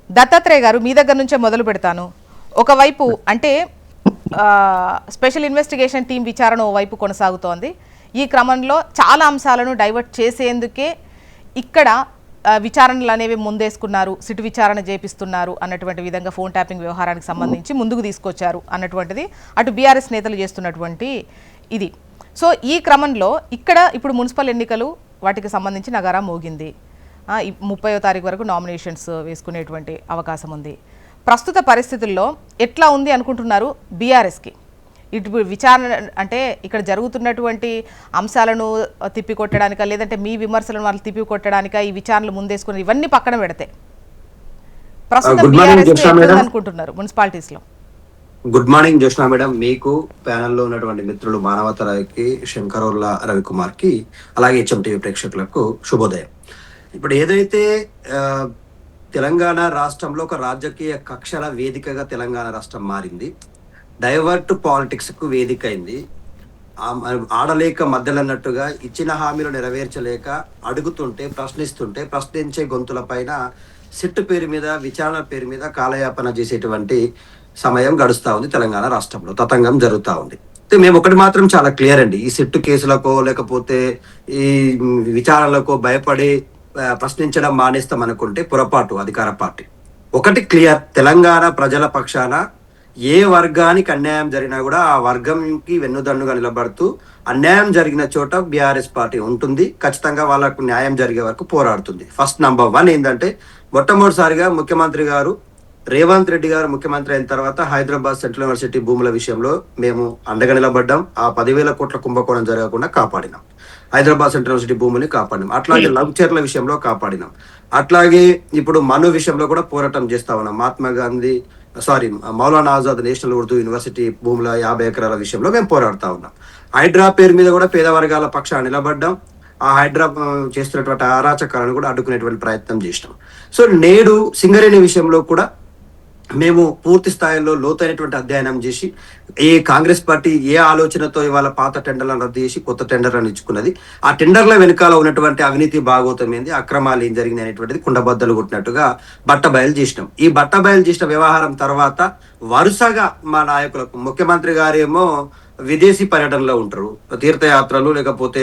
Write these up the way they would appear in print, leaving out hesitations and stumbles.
దత్తాత్రేయ గారు మీ దగ్గర నుంచే మొదలు పెడతాను. ఒకవైపు అంటే స్పెషల్ ఇన్వెస్టిగేషన్ టీం విచారణ ఓవైపు కొనసాగుతోంది. ఈ క్రమంలో చాలా అంశాలను డైవర్ట్ చేసేందుకే ఇక్కడ విచారణలు అనేవి ముందేసుకున్నారు, సిట్ విచారణ చేపిస్తున్నారు అన్నటువంటి విధంగా ఫోన్ ట్యాపింగ్ వ్యవహారానికి సంబంధించి ముందుకు తీసుకొచ్చారు అన్నటువంటిది అటు బీఆర్ఎస్ నేతలు చేస్తున్నటువంటి ఇది. సో ఈ క్రమంలో ఇక్కడ ఇప్పుడు మున్సిపల్ ఎన్నికలు వాటికి సంబంధించి నగారా మోగింది. 30వ తారీఖు వరకు నామినేషన్స్ వేసుకునేటువంటి అవకాశం ఉంది. ప్రస్తుత పరిస్థితుల్లో ఎట్లా ఉంది అనుకుంటున్నారు బీఆర్ఎస్కి? ఇటు విచారణ అంటే ఇక్కడ జరుగుతున్నటువంటి అంశాలను తిప్పికొట్టడానిక, లేదంటే మీ విమర్శలను వాళ్ళు తిప్పికొట్టడానిక ఈ విచారణలు ముందేసుకుని ఇవన్నీ పక్కన పెడితే ప్రస్తుతం బీఆర్ఎస్ అనుకుంటున్నారు మున్సిపాలిటీస్ లో? గుడ్ మార్నింగ్ జోష్నా మేడం, మీకు ప్యానెల్లో ఉన్నటువంటి మిత్రులు మానవతరావుకి, శంకరోళ్ళ రవికుమార్ కి, అలాగే హెచ్ఎంటీవీ ప్రేక్షకులకు శుభోదయం. ఇప్పుడు ఏదైతే తెలంగాణ రాష్ట్రంలో ఒక రాజకీయ కక్షల వేదికగా తెలంగాణ రాష్ట్రం మారింది, డైవర్ట్ పాలిటిక్స్ కు వేదిక అయింది. ఆడలేక మధ్యలన్నట్టుగా ఇచ్చిన హామీలు నెరవేర్చలేక అడుగుతుంటే, ప్రశ్నించే గొంతుల పైన సిట్టు పేరు మీద, విచారణ పేరు మీద కాలయాపన చేసేటువంటి సమయం గడుస్తూ ఉంది తెలంగాణ రాష్ట్రంలో. తతంగం జరుగుతూ ఉంది. మేము ఒకటి మాత్రం చాలా క్లియర్ అండి, ఈ సిట్టు కేసులకో లేకపోతే ఈ విచారణలకో భయపడి ప్రశ్నించడం మానేస్తాం అనుకుంటే పొరపాటు. అధికార పార్టీ ఒకటి క్లియర్, తెలంగాణ ప్రజల పక్షాన ఏ వర్గానికి అన్యాయం జరిగినా కూడా ఆ వర్గంకి వెన్నుదన్నుగా నిలబడుతూ అన్యాయం జరిగిన చోట బీఆర్ఎస్ పార్టీ ఉంటుంది. ఖచ్చితంగా వాళ్ళకు న్యాయం జరిగే వరకు పోరాడుతుంది. ఫస్ట్ నంబర్ 1 ఏంటంటే, మొట్టమొదటిసారిగా ముఖ్యమంత్రి గారు రేవంత్ రెడ్డి గారు ముఖ్యమంత్రి అయిన తర్వాత హైదరాబాద్ సెంట్రల్ యూనివర్సిటీ భూముల విషయంలో మేము అండగా నిలబడ్డాం. ఆ 10,000 కోట్ల కుంభకోణం జరగకుండా కాపాడినాం. హైదరాబాద్ సెంట్రల్ యూనివర్సిటీ భూముల్ని కాపాడినాం. అట్లాగే లగ్చర్ల విషయంలో కాపాడినాం. అట్లాగే ఇప్పుడు మను విషయంలో కూడా పోరాటం చేస్తా ఉన్నాం. మౌలానా ఆజాద్ నేషనల్ ఉర్దూ యూనివర్సిటీ భూముల 50 ఎకరాల విషయంలో మేము పోరాడుతా ఉన్నాం. హైడ్రా పేరు మీద కూడా పేద వర్గాల పక్షాన్ని నిలబడ్డాం. ఆ హైడ్రా చేస్తున్నటువంటి అరాచకాలను కూడా అడ్డుకునేటువంటి ప్రయత్నం చేసినాం. సో నేడు సింగరేణి విషయంలో కూడా మేము పూర్తి స్థాయిలో లోతైనటువంటి అధ్యయనం చేసి, ఏ కాంగ్రెస్ పార్టీ ఏ ఆలోచనతో ఇవాళ పాత టెండర్లను రద్దు చేసి కొత్త టెండర్లను ఇచ్చుకున్నది, ఆ టెండర్ల వెనుకాల ఉన్నటువంటి అవినీతి భాగోతం ఏంది, అక్రమాలు ఏం జరిగినాయి అనేటువంటిది కుండబద్దలు కొట్టినట్టుగా బట్టబయలు చేసినాం. ఈ బట్టబయలు చేసిన వ్యవహారం తర్వాత వరుసగా మా నాయకులకు, ముఖ్యమంత్రి గారేమో విదేశీ పర్యటనలో ఉంటారు, తీర్థయాత్రలు, లేకపోతే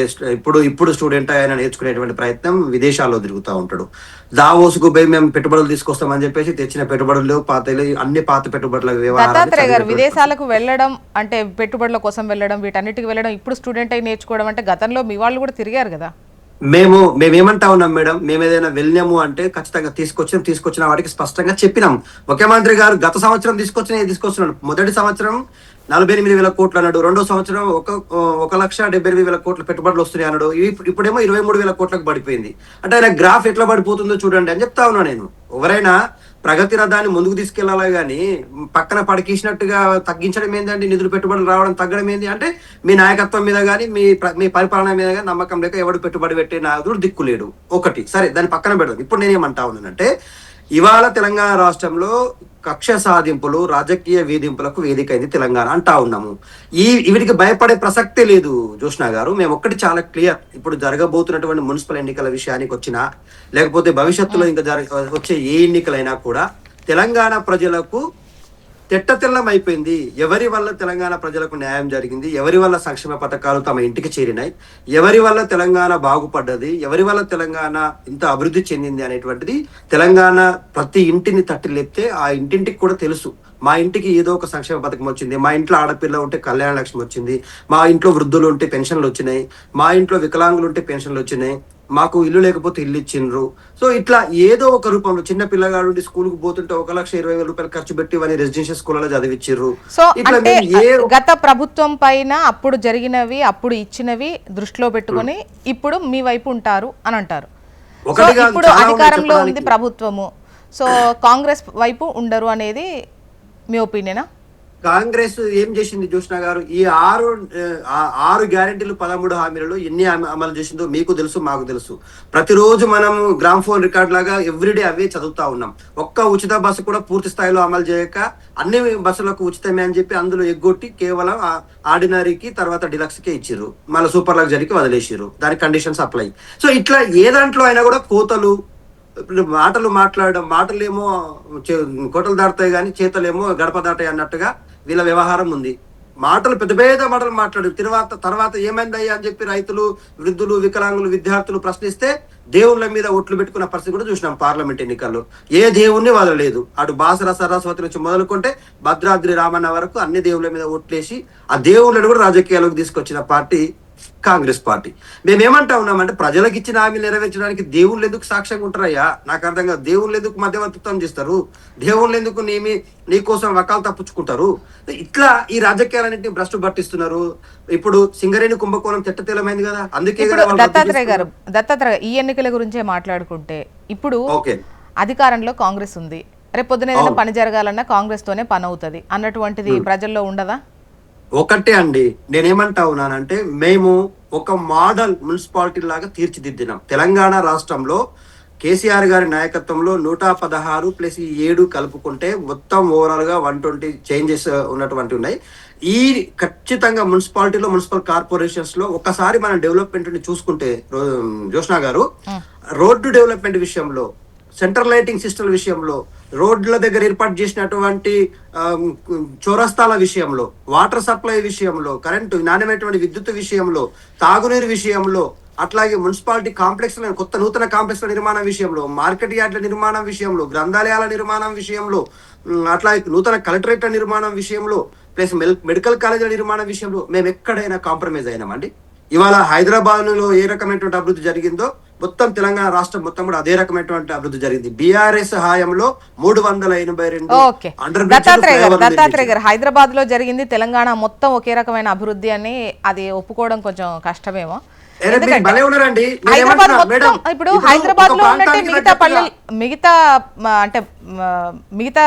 ఇప్పుడు స్టూడెంట్ ఆయన నేర్చుకునేటువంటి ప్రయత్నం విదేశాల్లో తిరుగుతూ ఉంటాడు. దావోసుకు పోయి మేము పెట్టుబడులు తీసుకొస్తామని చెప్పేసి తెచ్చిన పెట్టుబడులు అన్ని పాత పెట్టుబడుల వ్యవహారాలు. విదేశాలకు వెళ్ళడం అంటే పెట్టుబడుల కోసం వెళ్ళడం, వీటన్నిటికి వెళ్ళడం, ఇప్పుడు స్టూడెంట్ అయి నేర్చుకోవడం అంటే గతంలో మీ వాళ్ళు కూడా తిరిగారు కదా. మేమేమంటా ఉన్నాం మేడం, మేము ఏదైనా వెళ్ళాము అంటే ఖచ్చితంగా తీసుకొచ్చిన వాటికి స్పష్టంగా చెప్పినాం. ముఖ్యమంత్రి గారు గత సంవత్సరం తీసుకొచ్చినాడు. మొదటి సంవత్సరం 48,000 కోట్లు అన్నాడు. రెండో సంవత్సరం 1,78,000 కోట్ల పెట్టుబడులు వస్తున్నాయి అన్నాడు. ఇప్పుడేమో 23,000 కోట్లకు పడిపోయింది. అంటే ఆయన గ్రాఫ్ ఎట్లా పడిపోతుందో చూడండి అని చెప్తా ఉన్నా నేను. ఎవరైనా ప్రగతి రథాన్ని ముందుకు తీసుకెళ్లాలి కానీ పక్కన పడికేసినట్టుగా తగ్గించడం ఏంటంటే, నిధులు పెట్టుబడులు రావడం తగ్గడం ఏంటి అంటే, మీ నాయకత్వం మీద కానీ మీ పరిపాలన మీద కానీ నమ్మకం లేక ఎవడు పెట్టుబడి పెట్టే నాయకుడు దిక్కులేడు. ఒకటి సరే, దాన్ని పక్కన పెడదాం. ఇప్పుడు నేనేమంటా ఉన్నానంటే, ఇవాళ తెలంగాణ రాష్ట్రంలో కక్ష సాధింపులు, రాజకీయ వేధింపులకు వేదిక అయింది తెలంగాణ అంటా ఉన్నాము. వీటికి భయపడే ప్రసక్తే లేదు జోష్నా గారు. మేము ఒక్కటి చాలా క్లియర్, ఇప్పుడు జరగబోతున్నటువంటి మున్సిపల్ ఎన్నికల విషయానికి వచ్చినా, లేకపోతే భవిష్యత్తులో ఇంకా వచ్చే ఏ ఎన్నికలైనా కూడా తెలంగాణ ప్రజలకు తెట్టతెల్లం అయిపోయింది. ఎవరి వల్ల తెలంగాణ ప్రజలకు న్యాయం జరిగింది, ఎవరి వల్ల సంక్షేమ పథకాలు తమ ఇంటికి చేరినాయి, ఎవరి వల్ల తెలంగాణ బాగుపడ్డది, ఎవరి వల్ల తెలంగాణ ఇంత అభివృద్ధి చెందింది అనేటువంటిది తెలంగాణ ప్రతి ఇంటిని తట్టి లేపితే ఆ ఇంటింటికి కూడా తెలుసు. మా ఇంటికి ఏదో ఒక సంక్షేమ పథకం వచ్చింది, మా ఇంట్లో ఆడపిల్ల ఉంటే కళ్యాణ లక్ష్మి వచ్చింది, మా ఇంట్లో వృద్ధులు ఉంటే పెన్షన్లు వచ్చినాయి, మా ఇంట్లో వికలాంగులు ఉంటే పెన్షన్లు వచ్చినాయి, మాకు ఇల్లు లేకపోతే ఇల్లు ఇచ్చిండ్రు. సో ఇట్లా ఏదో ఒక రూపంలో చిన్న పిల్లగాడు స్కూల్కి పోతుంటే 1,20,000 రూపాయలు ఖర్చు పెట్టి వాని రెసిడెన్షియల్ స్కూల్లో చదివిచ్చిర్రు. సో గత ప్రభుత్వం పైన అప్పుడు జరిగినవి, అప్పుడు ఇచ్చినవి దృష్టిలో పెట్టుకొని ఇప్పుడు మీ వైపు ఉంటారు అని అంటారు. ఇప్పుడు అధికారంలో ఉంది ప్రభుత్వము, సో కాంగ్రెస్ వైపు ఉండరు అనేది మీ ఒపీనియనా? కాంగ్రెస్ ఏం చేసింది జోష్నా గారు? ఈ 6 గ్యారెంటీలు 13 హామీలలో ఎన్ని అమలు చేసిందో మీకు తెలుసు, మాకు తెలుసు. ప్రతిరోజు మనం గ్రామ్ ఫోన్ రికార్డ్ లాగా ఎవ్రీడే అవే చదువుతా ఉన్నాం. ఒక్క ఉచిత బస్సు కూడా పూర్తి స్థాయిలో అమలు చేయక అన్ని బస్సులకు ఉచితమే అని చెప్పి అందులో ఎగ్గొట్టి కేవలం ఆర్డినరీకి తర్వాత డిలక్స్ కే ఇచ్చిర్రు, మళ్ళీ సూపర్ లగ్జరీకి వదిలేసిర్రు. దాని కండిషన్స్ అప్లై. సో ఇట్లా ఏ దాంట్లో అయినా కూడా కోతలు, ఇప్పుడు మాటలు మాట్లాడడం, మాటలేమో కోటలు దాటుతాయి కానీ చేతలేమో గడప దాటాయి అన్నట్టుగా వీళ్ళ వ్యవహారం ఉంది. మాటలు పెద్ద పెద్ద మాటలు మాట్లాడు తర్వాత ఏమైందయ్యా అని చెప్పి రైతులు, వృద్ధులు, వికలాంగులు, విద్యార్థులు ప్రశ్నిస్తే దేవుళ్ళ మీద ఒట్లు పెట్టుకున్న పరిస్థితి కూడా చూసినాం పార్లమెంట్ ఎన్నికల్లో. ఏ దేవుణ్ణి వదలలేదు. అటు బాసర సరస్వతి నుంచి మొదలుకుంటే భద్రాద్రి రామన్న వరకు అన్ని దేవుళ్ళ మీద ఓట్లేసి ఆ దేవుళ్ళని కూడా రాజకీయాలకు తీసుకొచ్చిన పార్టీ కాంగ్రెస్ పార్టీ. మేమేమంటా ఉన్నామంటే ప్రజలకు ఇచ్చిన హామీలు నెరవేర్చడానికి దేవుళ్ళు ఎందుకు సాక్ష్యంగా ఉంటారయ్యా? నాకు అర్థం కాదు. దేవుళ్ళు ఎందుకు మధ్యవర్తిత్వం చేస్తారు? దేవుళ్ళు ఎందుకు నీ కోసం వకాలు తప్పించుకుంటారు? ఇట్లా ఈ రాజకీయాలన్నింటినీ భ్రష్టు పట్టిస్తున్నారు. ఇప్పుడు సింగరేణి కుంభకోణం తెల్లమైంది కదా, అందుకే దత్తాత్రేయ ఈ ఎన్నికల గురించే మాట్లాడుకుంటే ఇప్పుడు అధికారంలో కాంగ్రెస్ ఉంది. రేపు పొద్దున ఏదైనా పని జరగాలన్నా కాంగ్రెస్ తోనే పని అవుతుంది అన్నటువంటిది ప్రజల్లో ఉండదా? ఒకటే అండి, నేనేమంటా ఉన్నానంటే మేము ఒక మోడల్ మున్సిపాలిటీ లాగా తీర్చిదిద్దినాం. తెలంగాణ రాష్ట్రంలో కేసీఆర్ గారి నాయకత్వంలో 116 ప్లస్ 7 కలుపుకుంటే మొత్తం ఓవరాల్ గా 120 చేంజెస్ ఉన్నటువంటి ఉన్నాయి. ఈ ఖచ్చితంగా మున్సిపాలిటీలో, మున్సిపల్ కార్పొరేషన్స్ లో ఒకసారి మనం డెవలప్మెంట్ ని చూసుకుంటే జోష్నా గారు, రోడ్డు డెవలప్మెంట్ విషయంలో, సెంట్రల్ లైటింగ్ సిస్టమ్ విషయంలో, రోడ్ల దగ్గర ఏర్పాటు చేసినటువంటి చౌరస్తాల విషయంలో, వాటర్ సప్లై విషయంలో, కరెంటు, నాణ్యమైనటువంటి విద్యుత్ విషయంలో, తాగునీరు విషయంలో, అట్లాగే మున్సిపాలిటీ కాంప్లెక్స్ కొత్త నూతన కాంప్లెక్స్ల నిర్మాణం విషయంలో, మార్కెట్ యార్డ్ల నిర్మాణం విషయంలో, గ్రంథాలయాల నిర్మాణం విషయంలో, అట్లాగే నూతన కలెక్టరేట్ల నిర్మాణం విషయంలో, ప్లస్ మెడికల్ కాలేజీల నిర్మాణం విషయంలో మేము ఎక్కడైనా కాంప్రమైజ్ అయినామండి? ఇవాళ హైదరాబాద్ లో ఏ రకమైనటువంటి అభివృద్ధి జరిగిందో మొత్తం తెలంగాణ రాష్ట్రం మొత్తం కూడా అదే రకమైనటువంటి అభివృద్ధి జరిగింది. బీఆర్ఎస్ హయాంలో 382 దత్తాత్రేయ గారు, హైదరాబాద్ లో జరిగింది తెలంగాణ మొత్తం ఒకే రకమైన అభివృద్ధి అని అది ఒప్పుకోవడం కొంచెం కష్టమేమో. ఇప్పుడు హైదరాబాద్ లో ఉన్నట్టే మిగతా పల్లెలు, మిగతా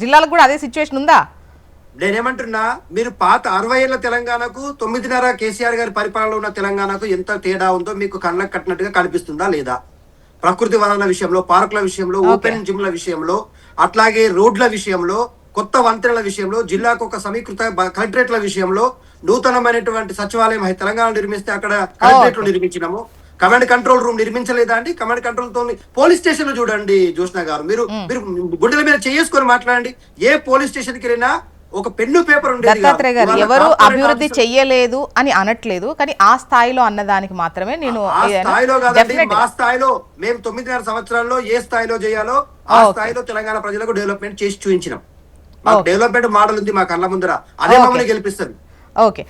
జిల్లాలకు కూడా అదే సిచ్యువేషన్ ఉందా? నేనేమంటున్నా, మీరు పాత 60 ఏళ్ల తెలంగాణకు 9.5 కేసీఆర్ గారి పరిపాలనలో ఉన్న తెలంగాణకు ఎంత తేడా ఉందో మీకు కళ్ళకు కట్టినట్టుగా కనిపిస్తుందా లేదా? ప్రకృతి వనరుల విషయంలో, పార్కుల విషయంలో, ఓపెన్ జిమ్ల విషయంలో, అట్లాగే రోడ్ల విషయంలో, కొత్త వంతెనల విషయంలో, జిల్లాకు ఒక సమీకృత కలెక్టరేట్ల విషయంలో, నూతనమైనటువంటి సచివాలయం తెలంగాణ నిర్మిస్తే అక్కడ కలెక్టరేట్లు నిర్మించినాము. కమాండ్ కంట్రోల్ రూమ్ నిర్మించలేదా అండి? కమాండ్ కంట్రోల్ తో పోలీస్ స్టేషన్ చూడండి జోష్నా గారు, మీరు గుండెల మీద చేసుకొని మాట్లాడండి. ఏ పోలీస్ స్టేషన్ కి వెళ్ళినా ఒక పెన్ను పేపర్ ఉండేది. దత్తాత్రేయ గారు, ఎవరు అభివృద్ధి చెయ్యలేదు అని అనట్లేదు, కానీ ఆ స్థాయిలో అన్నదానికి మాత్రమే నేను స్థాయిలో కాదండి, మా స్థాయిలో మేము 9.5 సంవత్సరాల్లో ఏ స్థాయిలో చేయాలో ఆ స్థాయిలో తెలంగాణ ప్రజలకు డెవలప్మెంట్ చేసి చూపించినాం. మాకు డెవలప్మెంట్ మోడల్ ఉంది మా కళ్ళ ముందర, అదే మమ్మల్ని గెలిపిస్తుంది. ఓకే.